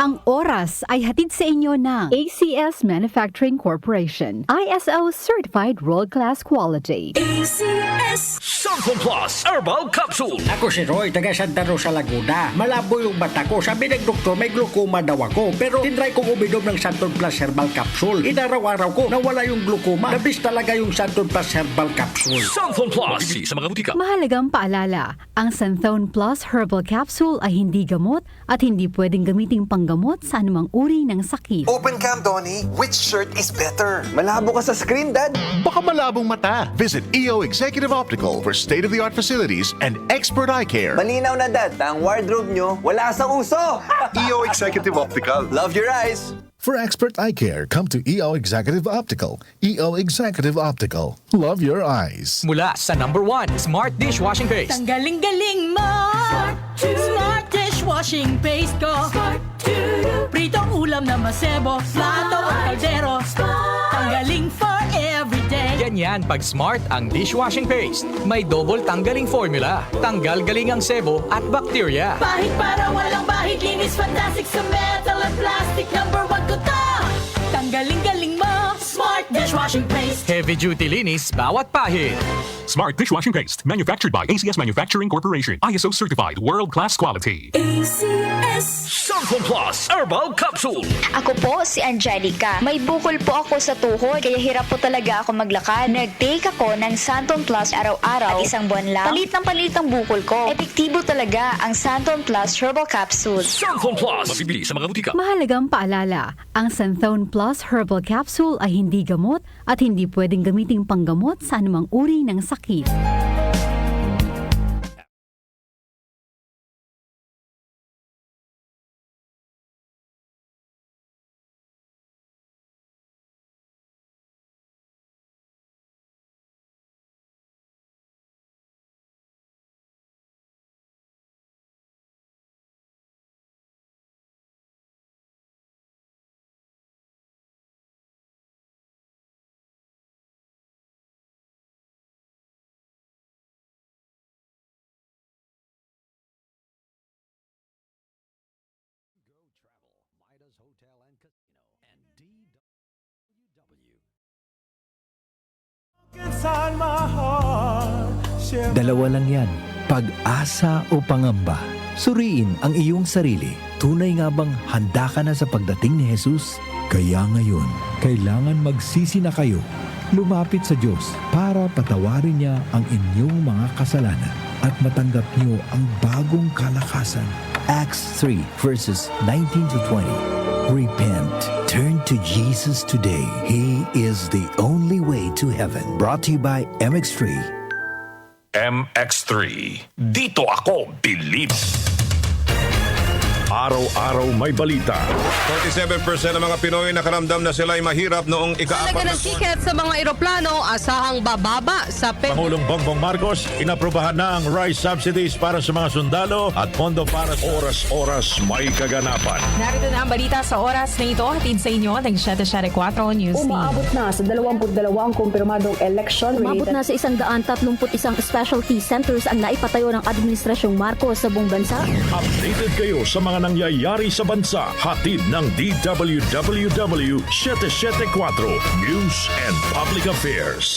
Ang oras ay hatid sa inyo ng ACS Manufacturing Corporation. ISO Certified World-Class Quality. ACS Samson Plus Herbal Capsule. Ako si Roy, taga Santa Rosa, Laguna. Malabo yung mata ko. Sabi ng doktor, may glaucoma daw ako. Pero tinry kong uminom ng Santon Plus Herbal Capsule. Inaraw-araw ko, nawala yung glaucoma. Nabis talaga yung Santon Plus Herbal Capsule. Samson Plus. Mabibili sa mga butika. Mahalagang paalala, ang Santhone Plus Herbal Capsule ay hindi gamot at hindi pwedeng gamiting panggamot sa anumang uri ng sakit. Open cam, Donnie. Which shirt is better? Malabo ka sa screen, Dad. Baka malabong mata. Visit EO Executive Optical for state-of-the-art facilities and expert eye care. Malinaw na, Dad. Ang wardrobe nyo, wala sa uso. EO Executive Optical. Love your eyes. For expert eye care, come to EO Executive Optical. EO Executive Optical. Love your eyes. Mula sa #1 Smart Dishwashing Paste. Ang galing-galing mo. Smart dishwashing paste ko. Pritong ulam na masebo, plato o kaldero. Tanggaling for everyday. Ganyan pag Smart ang dishwashing paste. May double tanggaling formula. Tanggal galing ang sebo at bakterya. Bahid para walang bahid, linis fantastic sa metal at plastic. #1 ko to. Tanggaling-galing mo. Smart dishwashing paste. Heavy duty linis bawat pahid. Smart Dishwashing Paste, manufactured by ACS Manufacturing Corporation. ISO certified, world-class quality. ACS Samson Plus Herbal Capsule. Ako po si Angelica. May bukol po ako sa tuhod, kaya hirap po talaga ako maglakad. Nag-take ako ng Santon Plus araw-araw at isang buwan lang. Palit ang bukol ko. Epektibo talaga ang Santon Plus Herbal Capsule. Samson Plus. Mabibili sa mga butika. Mahalagang paalala, ang Santhone Plus Herbal Capsule ay hindi gamot at hindi pwedeng gamiting panggamot sa anumang uri ng sakit. Hotel and Casino and DWW. Dalawa lang yan, pag-asa o pangamba. Suriin ang iyong sarili. Tunay nga bang handa ka na sa pagdating ni Jesus? Kaya ngayon, kailangan magsisi na kayo. Lumapit sa Diyos para patawarin niya ang inyong mga kasalanan at matanggap niyo ang bagong kalakasan. Acts 3 verses 19 to 20. Repent. Turn to Jesus today. He is the only way to heaven. Brought to you by MX3. MX3. Dito ako believe. Araw-araw may balita. 47% ng mga Pinoy nakaramdam na sila'y mahirap noong ika-4 ng tiket sa mga eroplano asahang bababa sa Pangulong Bongbong Marcos, inaprubahan na ang rice subsidies para sa mga sundalo at pondo para sa oras-oras may kaganapan. Narito na ang balita sa oras na ito. Hatid sa inyo ng 774 News Team. Umaabot na sa 22 ang kumpirmadong election. Umabot na sa 131 specialty centers ang naipatayo ng Administrasyong Marcos sa buong bansa. Updated kayo sa mga nangyayari sa bansa. Hatid ng DWWW 774 News and Public Affairs.